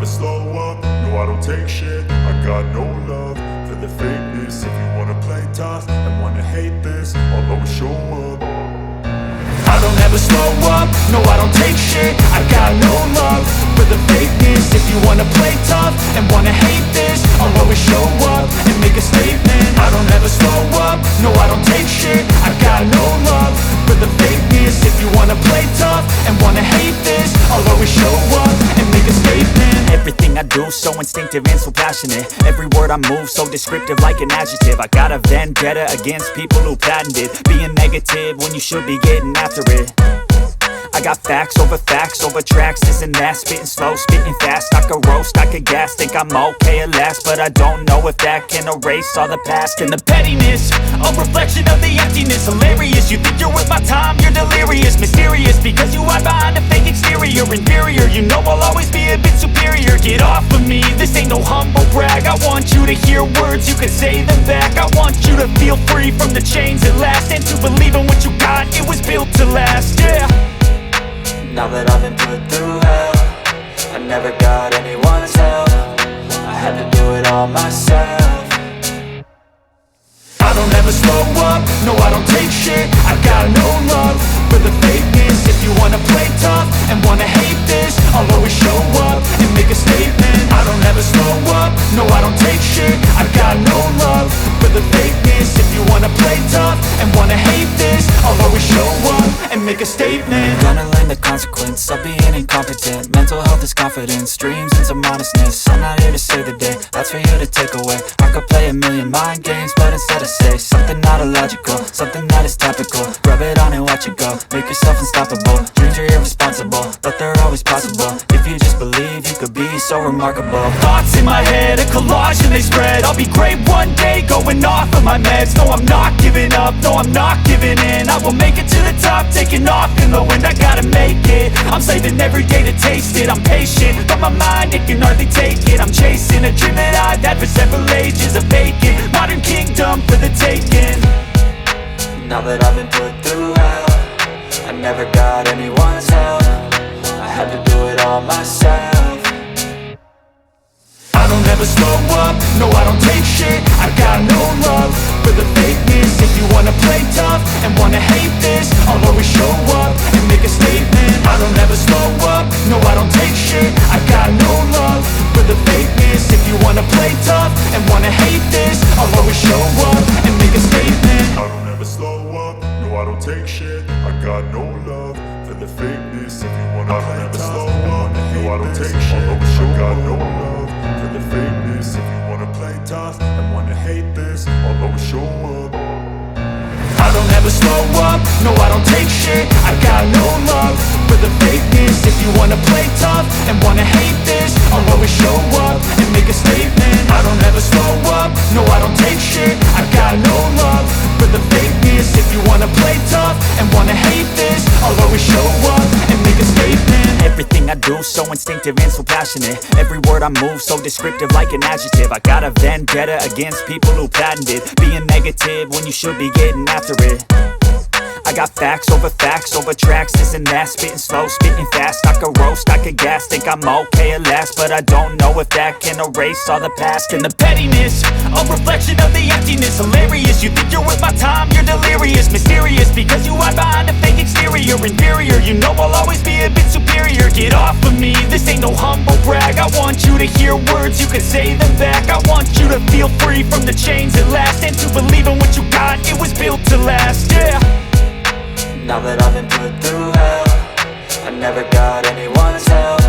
slow up, no I don't take shit. I got no love for the fakeness. If you wanna play tough and wanna hate this, I'll always show up. I don't ever slow up, no I don't take shit. I got no love for the fakeness. If you wanna play tough and wanna hate this, I'll always show up and make a statement. I don't ever slow up, no I don't take shit. I got no love for the fakeness. If you wanna play tough and wanna hate this, I'll always show up and make a statement. Everything I do so instinctive and so passionate. Every word I move so descriptive like an adjective. I got a vendetta against people who patented being negative when you should be getting after it. I got facts over tracks, this and that. Spitting slow, spitting fast. I could roast, I could gas. Think I'm okay at last, but I don't know if that can erase all the past. And the pettiness, a reflection of the emptiness. Hilarious, you think you're worth my time, you're delirious. Mysterious, because you hide behind a fake exterior. Inferior, you know I'll always be a bit superior. Get off of me, this ain't no humble brag. I want you to hear words, you can say them back. I want you to feel free from the chains at last, and to believe in what you got, it was built to last, yeah. Now that I've been put through hell, I never got anyone's help. I had to do it all myself. I don't ever slow up, no I don't take shit. I got no love for the fakeness. If you wanna play tough and wanna hate this, I'll always show up and make a statement. I don't ever slow up, no I don't take shit. I got no love for the fakeness. If you wanna play tough and wanna hate this, I'll always show up and make a statement. Gonna learn the consequence of being incompetent. Mental health is confidence, dreams and some honestness. I'm not here to save the day, that's for you to take away. I could play a million mind games, but instead I say something not illogical, something that is topical. Rub it on and watch it go, make yourself unstoppable. Dreams are irresponsible, but they're always possible. If you just believe, you could be so remarkable. Thoughts in my head, a collage and they spread. I'll be great one day, going off of my meds. No, I'm not giving up, no, I'm not giving in. I will make it to the top, taking off in the wind. I gotta make it, I'm saving every day to taste it. I'm patient, but my mind, it can hardly take it. I'm chasing a dream that I've had for several ages. A vacant, modern kingdom for the taking. Now that I've been put through hell, I never got anyone's help. I had to do it all myself. I don't ever slow up, no I don't take shit. I got no love for the fakeness. If you wanna play tough and wanna hate this, I'll always show up and make a statement. I don't ever slow up, no I don't take shit. I got no love for the fakeness. If you wanna play tough and wanna hate this, I'll always show up and make a statement. I don't ever slow up, no I don't take shit. I got no love for the fakeness. If you wanna play tough and wanna hate this, I'll always show up. I got no love for the fakeness. If you wanna play tough and wanna hate this, I'll always show up. I don't ever slow up, no I don't take shit. I got no love for the fakeness. If you wanna play tough and wanna hate this, I'll always show up and make a statement. I don't ever slow up, no I don't take shit. I got no love for the fakeness. If you wanna play tough and wanna hate this, I'll always show up and make a statement. Everything I do so instinctive and so passionate. Every word I move so descriptive like an adjective. I got a vendetta against people who patented being negative when you should be getting after it. I got facts over tracks, this and that. Spitting slow, spitting fast. I could roast, I could gas. Think I'm okay at last, but I don't know if that can erase all the past. And the pettiness, a reflection of the emptiness. Hilarious, you think you're worth my time, you're delirious. Mysterious, because you hide behind a fake exterior. Inferior, you know I'll always be a bit superior. Get off of me, this ain't no humble brag. I want you to hear words, you can say them back. I want you to feel free from the chains at last, and to believe in what you got, it was built to last, yeah. Now that I've been put through hell, I never got anyone's help.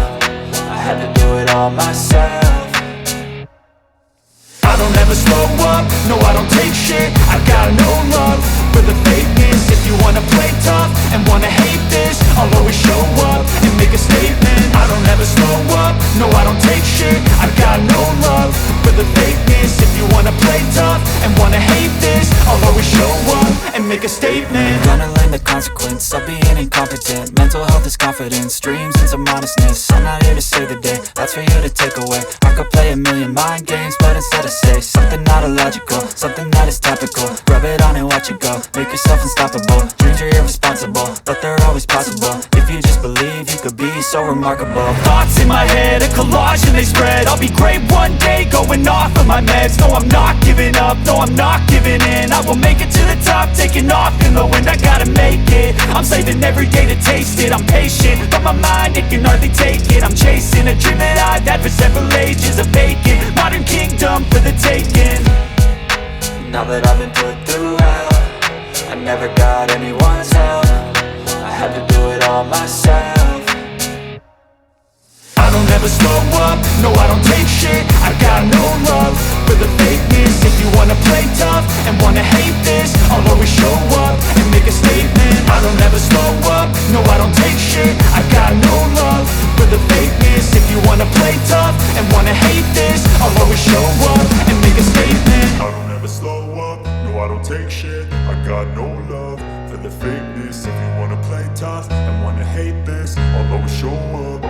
I had to do it all myself. I don't ever slow up, no I don't take shit. I got no love for the fakeness. If you wanna play tough and wanna hate this, I'll always show up and make a statement. I don't ever slow up, no I don't take shit. I got no love for the fakeness. If you wanna play tough and wanna hate this, I'll always show up and make a statement. Gonna learn the consequence of being incompetent. Mental health is confidence, dreams and some honestness. I'm not here to save the day, that's for you to take away. I could play a million mind games, but instead I say something not illogical, something that is topical. Rub it on and watch it go, make yourself unstoppable. Dreams are irresponsible, but they're always possible. If you just believe, you could be so remarkable. Thoughts in my head, a collage and they no, I'm not giving in. I will make it to the top, taking off in the wind. I gotta make it, I'm saving every day to taste it. I'm patient, but my mind, it can hardly take it. I'm chasing a dream that I've had for several ages. A vacant, modern kingdom for the taking. Now that I've been put through hell, I never got anyone's help. I had to do it all myself. I don't ever slow up, no I don't take shit. I got no love for the fakeness. If you wanna play tough and wanna hate this, I'll always show up and make a statement. I don't ever slow up, no I don't take shit. I got no love for the fakeness. If you wanna play tough and wanna hate this, I'll always show up and make a statement. I don't ever slow up, no I don't take shit. I got no love for the fakeness. If you wanna play tough and wanna hate this, I'll always show up.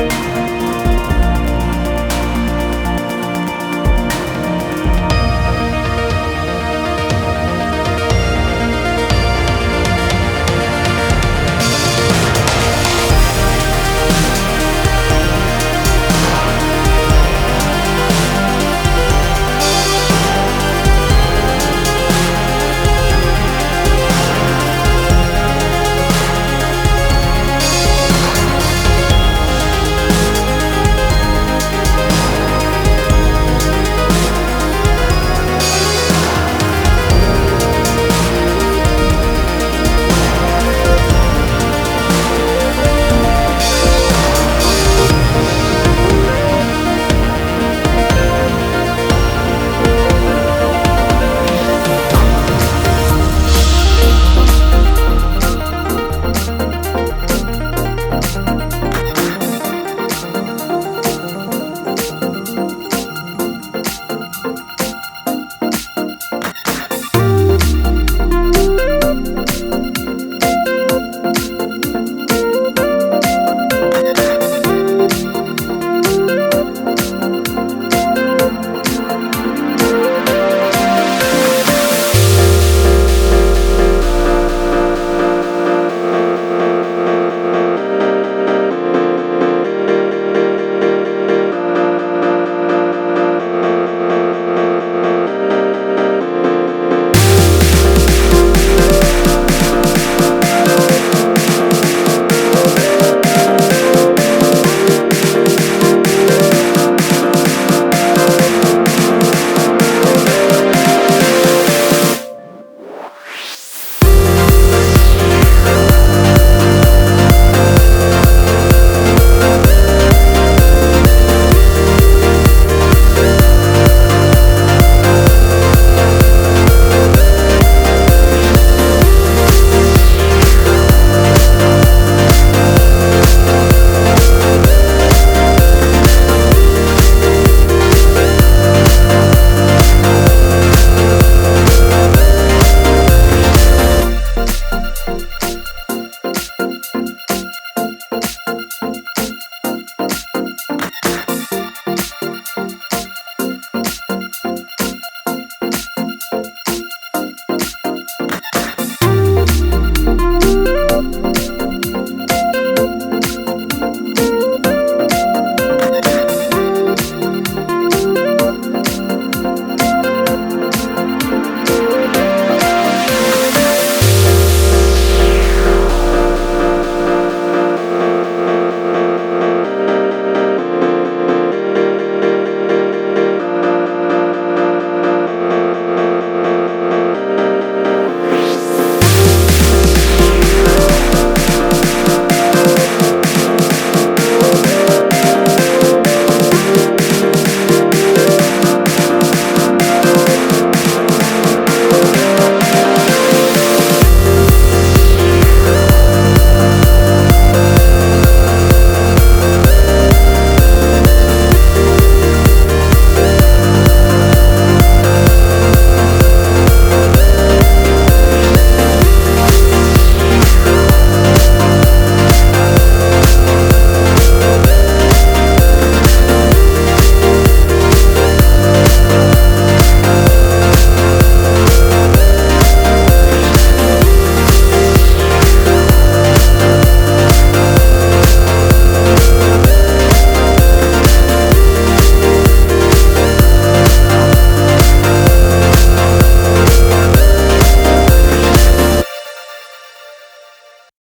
up.